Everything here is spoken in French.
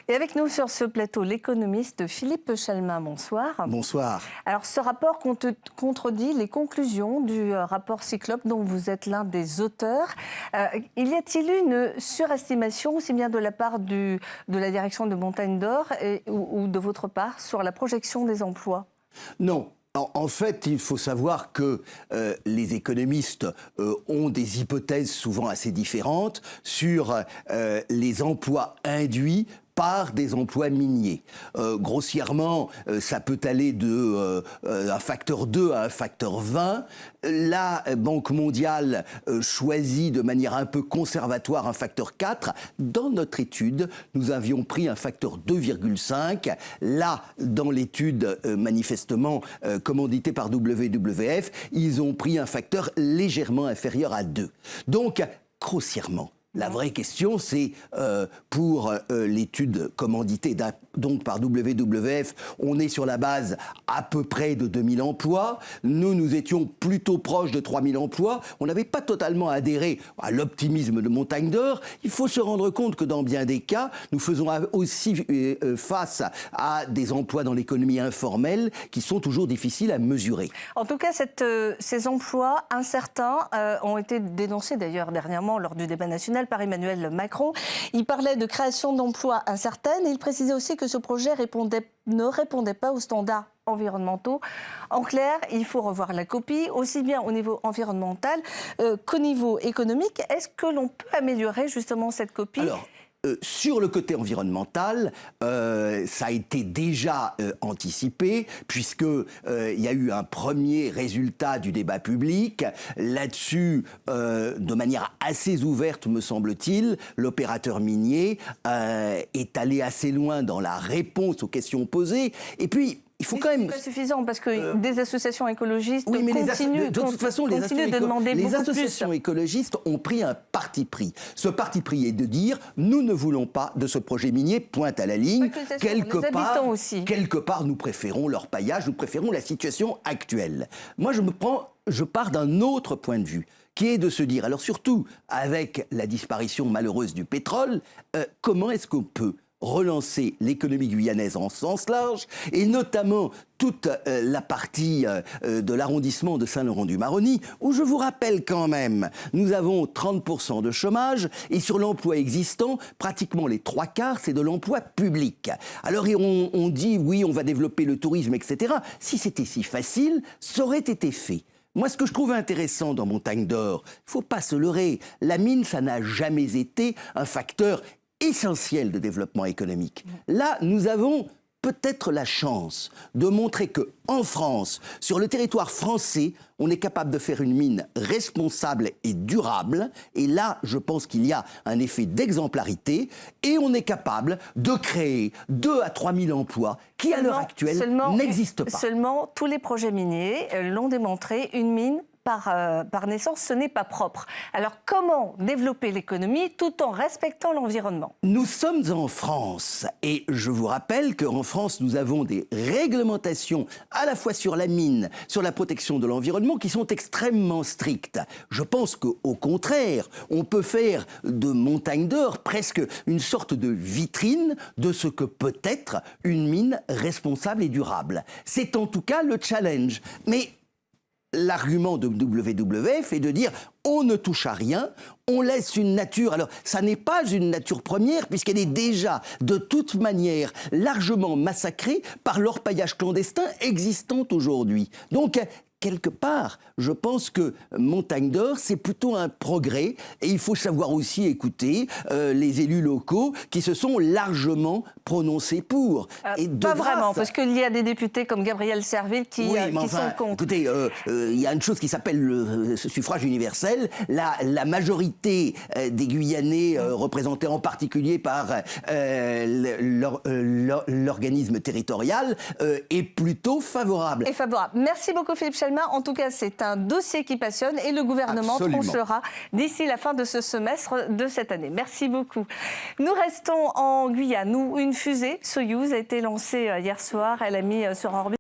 Et avec nous sur ce plateau, l'économiste Philippe Chalmin. Bonsoir. Bonsoir. Alors, ce rapport contredit les conclusions du rapport Cyclope, dont vous êtes l'un des auteurs. Y a-t-il eu une surestimation, aussi bien de la part de la direction de Montagne d'Or ou de votre part, sur la projection des emplois? Non. En fait, il faut savoir que les économistes ont des hypothèses souvent assez différentes sur les emplois induits par des emplois miniers. Grossièrement, ça peut aller de un facteur 2 à un facteur 20. La Banque mondiale choisit de manière un peu conservatoire un facteur 4. Dans notre étude, nous avions pris un facteur 2,5. Là, dans l'étude manifestement commanditée par WWF, ils ont pris un facteur légèrement inférieur à 2. Donc, grossièrement, la vraie question, c'est pour l'étude commanditée donc par WWF, on est sur la base à peu près de 2000 emplois. Nous étions plutôt proches de 3000 emplois. On n'avait pas totalement adhéré à l'optimisme de Montagne d'Or. Il faut se rendre compte que dans bien des cas, nous faisons aussi face à des emplois dans l'économie informelle qui sont toujours difficiles à mesurer. En tout cas, ces emplois incertains ont été dénoncés d'ailleurs dernièrement lors du débat national par Emmanuel Macron. Il parlait de création d'emplois incertaines et il précisait aussi que ce projet ne répondait pas aux standards environnementaux. En clair, il faut revoir la copie, aussi bien au niveau environnemental qu'au niveau économique. Est-ce que l'on peut améliorer justement cette copie ? Sur le côté environnemental, ça a été déjà anticipé, puisqu'il y a eu un premier résultat du débat public. Là-dessus, de manière assez ouverte, me semble-t-il, l'opérateur minier est allé assez loin dans la réponse aux questions posées. Et puis, il faut quand même... C'est pas suffisant parce que des associations écologistes oui, mais continuent de demander beaucoup plus. Les associations écologistes ont pris un parti pris. Ce parti pris est de dire nous ne voulons pas de ce projet minier, pointe à la ligne. Quelque part, nous préférons leur paillage, nous préférons la situation actuelle. Moi, je pars d'un autre point de vue, qui est de se dire, alors surtout avec la disparition malheureuse du pétrole, comment est-ce qu'on peut relancer l'économie guyanaise en sens large, et notamment toute la partie de l'arrondissement de Saint-Laurent-du-Maroni, où je vous rappelle quand même, nous avons 30% de chômage, et sur l'emploi existant, pratiquement les 3/4, c'est de l'emploi public. Alors on dit, oui, on va développer le tourisme, etc. Si c'était si facile, ça aurait été fait. Moi, ce que je trouve intéressant dans Montagne d'Or, il ne faut pas se leurrer, la mine, ça n'a jamais été un facteur essentiel de développement économique. Là, nous avons peut-être la chance de montrer que en France, sur le territoire français, on est capable de faire une mine responsable et durable. Et là, je pense qu'il y a un effet d'exemplarité. Et on est capable de créer 2 à 3 000 emplois qui, à l'heure actuelle, n'existent pas. Seulement, tous les projets miniers l'ont démontré, une mine par naissance, ce n'est pas propre. Alors, comment développer l'économie tout en respectant l'environnement ? Nous sommes en France et je vous rappelle qu'en France, nous avons des réglementations à la fois sur la mine, sur la protection de l'environnement qui sont extrêmement strictes. Je pense qu'au contraire, on peut faire de Montagne d'Or presque une sorte de vitrine de ce que peut être une mine responsable et durable. C'est en tout cas le challenge. Mais l'argument de WWF est de dire on ne touche à rien, on laisse une nature. Alors, ça n'est pas une nature première puisqu'elle est déjà, de toute manière, largement massacrée par l'orpaillage clandestin existant aujourd'hui. Donc, quelque part, je pense que Montagne d'Or, c'est plutôt un progrès. Et il faut savoir aussi écouter les élus locaux qui se sont largement prononcés pour. Pas vraiment, parce qu'il y a des députés comme Gabriel Serville qui sont contre. Écoutez, il y a une chose qui s'appelle le suffrage universel. La majorité des Guyanais, représentés en particulier par l'organisme territorial, est plutôt favorable. Merci beaucoup Philippe Chalmin. En tout cas, c'est un dossier qui passionne et le gouvernement tranchera d'ici la fin de ce semestre de cette année. Merci beaucoup. Nous restons en Guyane où une fusée Soyouz a été lancée hier soir. Elle a mis sur orbite